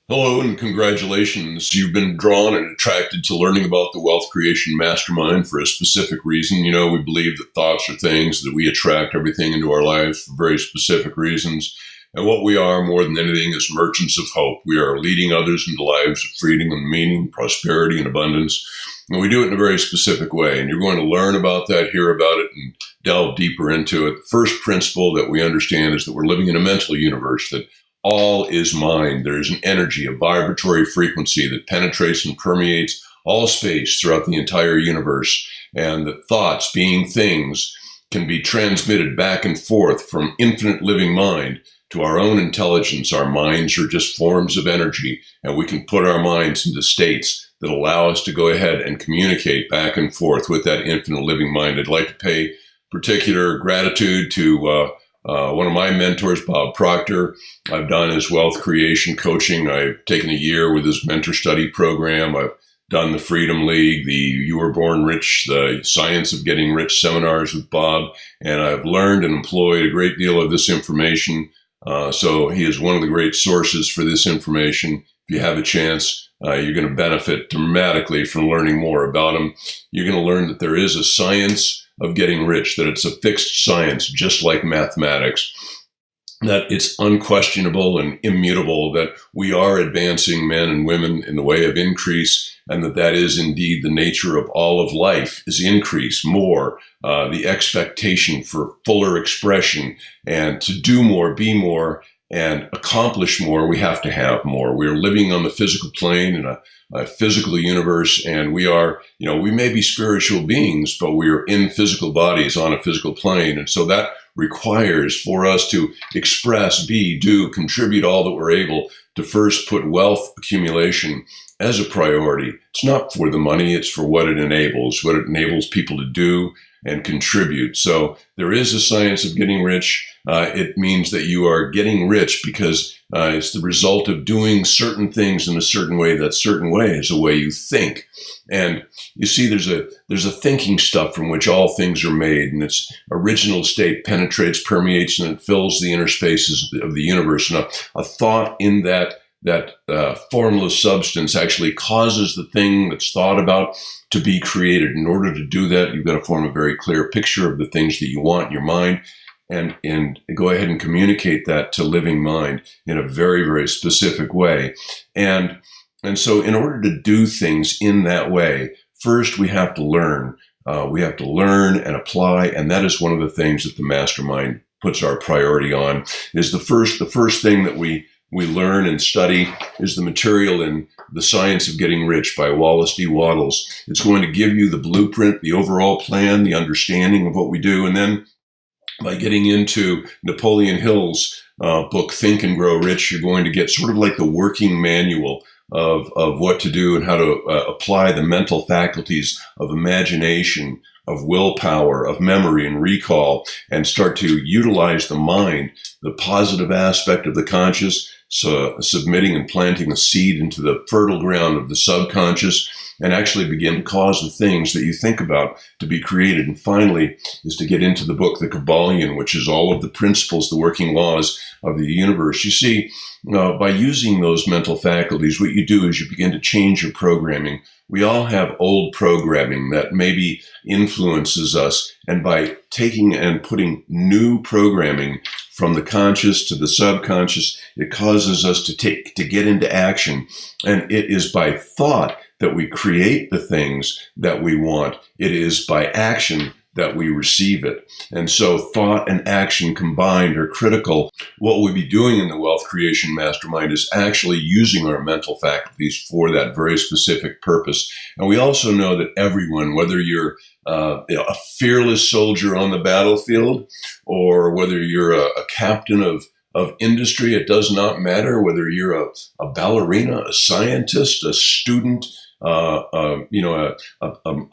Hello and congratulations. You've been drawn and attracted to learning about the Wealth Creation Mastermind for a specific reason. We believe that thoughts are things, that we attract everything into our lives for very specific reasons. And what we are more than anything is merchants of hope. We are leading others into lives of freedom and meaning, prosperity and abundance. And we do it in a very specific way. And you're going to learn about that, hear about it, and delve deeper into it. The first principle that we understand is that we're living in a mental universe, that all is mind. There is an energy, a vibratory frequency that penetrates and permeates all space throughout the entire universe. And that thoughts, being things, can be transmitted back and forth from infinite living mind to our own intelligence. Our minds are just forms of energy, and we can put our minds into states that allow us to go ahead and communicate back and forth with that infinite living mind. I'd like to pay particular gratitude to one of my mentors, Bob Proctor. I've done his wealth creation coaching. I've taken a year with his mentor study program. I've done the Freedom League, the You Were Born Rich, the Science of Getting Rich seminars with Bob. And I've learned and employed a great deal of this information. So he is one of the great sources for this information. If you have a chance, you're going to benefit dramatically from learning more about him. You're going to learn that there is a science of getting rich, that it's a fixed science, just like mathematics, that it's unquestionable and immutable, that we are advancing men and women in the way of increase, and that is indeed the nature of all of life, is increase, more, the expectation for fuller expression, and to do more, be more, and accomplish more. We have to have more. We're living on the physical plane in a physical universe, and we are, we may be spiritual beings, but we are in physical bodies on a physical plane. And so that requires for us to express, be, do, contribute all that we're able to first put wealth accumulation as a priority. It's not for the money, it's for what it enables people to do and contribute. So there is a science of getting rich. It means that you are getting rich because it's the result of doing certain things in a certain way. That certain way is a way you think. And you see, there's a thinking stuff from which all things are made, and its original state penetrates, permeates, and it fills the inner spaces of the universe. And a thought in that formless substance actually causes the thing that's thought about to be created. In order to do that, you've got to form a very clear picture of the things that you want in your mind, and go ahead and communicate that to living mind in a very, very specific way. And so in order to do things in that way, first we have to learn. We have to learn and apply, and that is one of the things that the mastermind puts our priority on. Is the first thing that we learn and study is the material in The Science of Getting Rich by Wallace D. Wattles. It's going to give you the blueprint, the overall plan, the understanding of what we do. And then by getting into Napoleon Hill's book, Think and Grow Rich, you're going to get sort of like the working manual of what to do and how to apply the mental faculties of imagination, of willpower, of memory and recall, and start to utilize the mind, the positive aspect of the conscious, so submitting and planting a seed into the fertile ground of the subconscious, and actually begin to cause the things that you think about to be created. And finally is to get into the book, The Kabbalion, which is all of the principles, the working laws of the universe. You see, by using those mental faculties, what you do is you begin to change your programming. We all have old programming that maybe influences us, and by taking and putting new programming from the conscious to the subconscious, it causes us to get into action. And it is by thought that we create the things that we want. It is by action that we receive it. And so thought and action combined are critical. What we'll be doing in the Wealth Creation Mastermind is actually using our mental faculties for that very specific purpose. And we also know that everyone, whether you're a fearless soldier on the battlefield, or whether you're a captain of industry, it does not matter. Whether you're a ballerina, a scientist, a student, a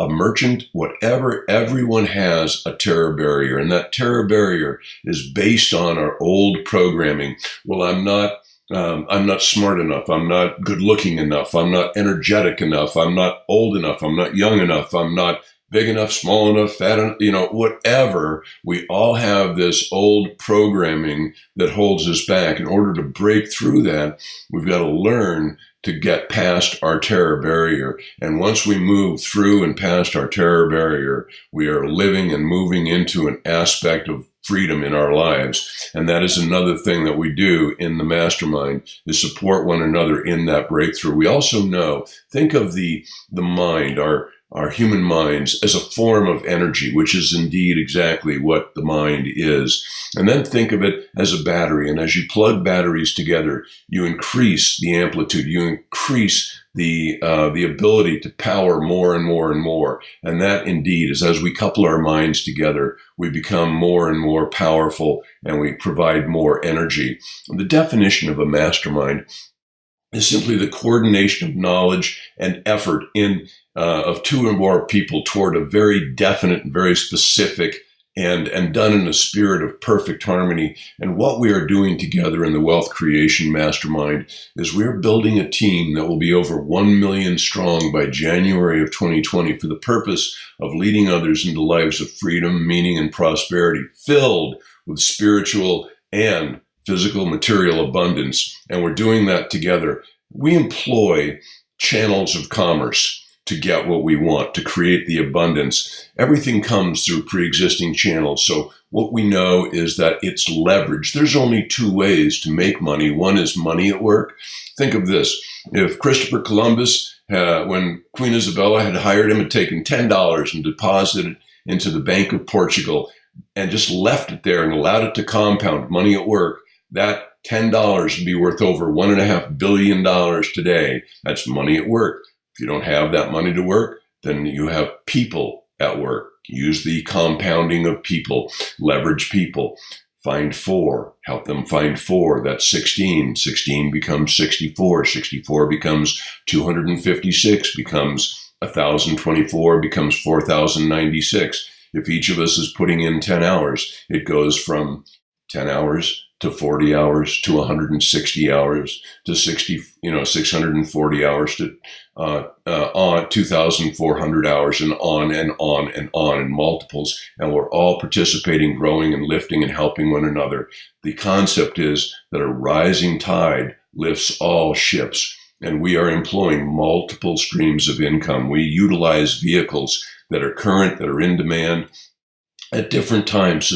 merchant, whatever, everyone has a terror barrier. And that terror barrier is based on our old programming. Well, I'm not smart enough. I'm not good looking enough. I'm not energetic enough. I'm not old enough. I'm not young enough. I'm not big enough, small enough, fat enough, whatever. We all have this old programming that holds us back. In order to break through that, we've got to learn to get past our terror barrier. And once we move through and past our terror barrier, we are living and moving into an aspect of freedom in our lives. And that is another thing that we do in the mastermind, is support one another in that breakthrough. We also know, think of the mind, our human minds, as a form of energy, which is indeed exactly what the mind is. And then think of it as a battery. And as you plug batteries together, you increase the amplitude, you increase the ability to power more and more and more. And that indeed is, as we couple our minds together, we become more and more powerful, and we provide more energy. The definition of a mastermind is simply the coordination of knowledge and effort of two or more people toward a very definite and very specific and done in a spirit of perfect harmony. And what we are doing together in the Wealth Creation Mastermind is we're building a team that will be over 1 million strong by January of 2020 for the purpose of leading others into lives of freedom, meaning, and prosperity, filled with spiritual and physical material abundance. And we're doing that together. We employ channels of commerce to get what we want, to create the abundance. Everything comes through pre-existing channels. So what we know is that it's leverage. There's only two ways to make money. One is money at work. Think of this. If Christopher Columbus, when Queen Isabella had hired him, had taken $10 and deposited it into the Bank of Portugal and just left it there and allowed it to compound, money at work, that $10 would be worth over $1.5 billion today. That's money at work. If you don't have that money to work, then you have people at work. Use the compounding of people, leverage people. Find four, help them find four. That's 16. 16 becomes 64. 64 becomes 256, becomes 1,024, becomes 4,096. If each of us is putting in 10 hours, it goes from 10 hours to 40 hours to 160 hours to 640 hours to on 2,400 hours, and on and on and on in multiples. And we're all participating, growing and lifting and helping one another. The concept is that a rising tide lifts all ships, and we are employing multiple streams of income. We utilize vehicles that are current, that are in demand, at different times,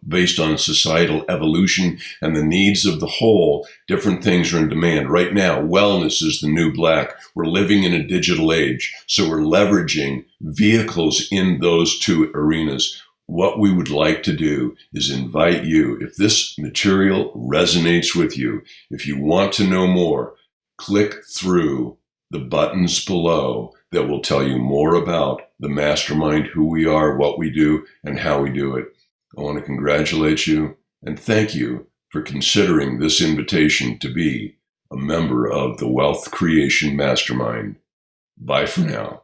based on societal evolution and the needs of the whole. Different things are in demand. Right now, wellness is the new black. We're living in a digital age, so we're leveraging vehicles in those two arenas. What we would like to do is invite you, if this material resonates with you, if you want to know more, click through the buttons below that will tell you more about the mastermind, who we are, what we do, and how we do it. I want to congratulate you and thank you for considering this invitation to be a member of the Wealth Creation Mastermind. Bye for now.